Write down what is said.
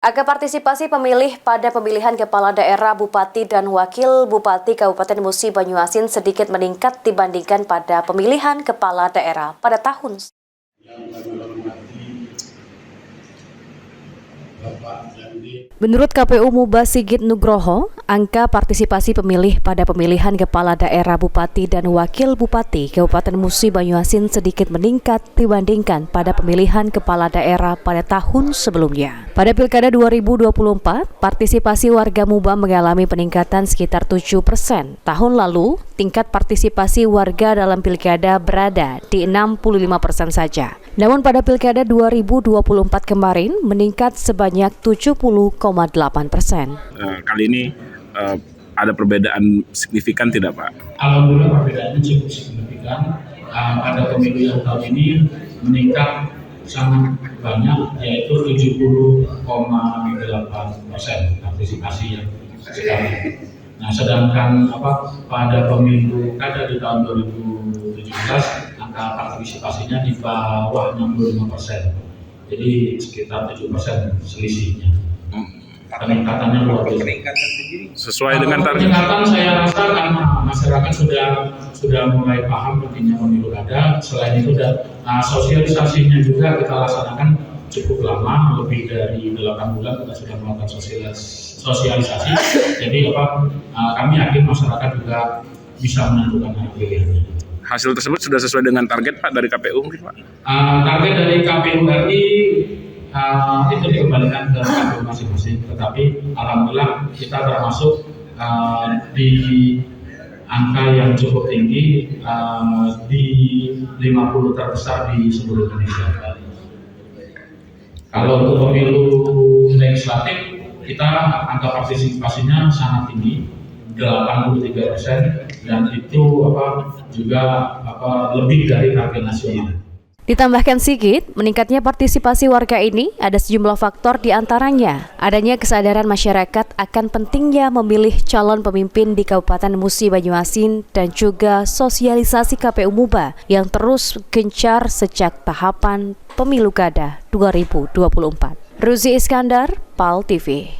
Angka partisipasi pemilih pada pemilihan kepala daerah, bupati, dan wakil bupati Kabupaten Musi Banyuasin sedikit meningkat dibandingkan pada pemilihan kepala daerah pada tahun. Menurut KPU Muba Sigit Nugroho, angka partisipasi pemilih pada pemilihan kepala daerah, bupati, dan wakil bupati Kabupaten Musi Banyuasin sedikit meningkat dibandingkan pada pemilihan kepala daerah pada tahun sebelumnya. Pada Pilkada 2024, partisipasi warga Muba mengalami peningkatan sekitar 7%. Tahun lalu, tingkat partisipasi warga dalam Pilkada berada di 65% saja. Namun pada Pilkada 2024 kemarin meningkat sebanyak 70,8%. Kali ini ada perbedaan signifikan tidak, Pak? Alhamdulillah perbedaannya cukup signifikan. Pada pemilu yang tahun ini meningkat sangat banyak, yaitu 70,8% partisipasi yang sekarang. Nah, sedangkan pada pemilu kada di tahun 2017 angka partisipasinya di bawah 65%. Jadi sekitar 7% selisihnya. Peningkatannya luar biasa. Sesuai dengan target. Peningkatan saya rasa karena masyarakat sudah mulai paham pentingnya pemilu kada. Selain itu sosialisasinya juga kita laksanakan cukup lama, lebih dari 8 bulan kita sudah melakukan sosialisasi. Jadi kami yakin masyarakat juga bisa menentukan pilihannya. Hasil tersebut sudah sesuai dengan target, Pak, dari KPU mungkin, Pak? Target dari KPU RI itu dikembalikan ke KPU masing-masing, tetapi alhamdulillah kita termasuk di angka yang cukup tinggi, di 50 terbesar di seluruh Indonesia. Kalau untuk pemilu legislatif, kita angka partisipasinya sangat tinggi, 83%, dan itu juga lebih dari target nasional. Ditambahkan Sigit, meningkatnya partisipasi warga ini ada sejumlah faktor, di antaranya adanya kesadaran masyarakat akan pentingnya memilih calon pemimpin di Kabupaten Musi Banyuasin dan juga sosialisasi KPU Muba yang terus gencar sejak tahapan Pemilu Kada 2024. Ruzi Iskandar, PAL TV.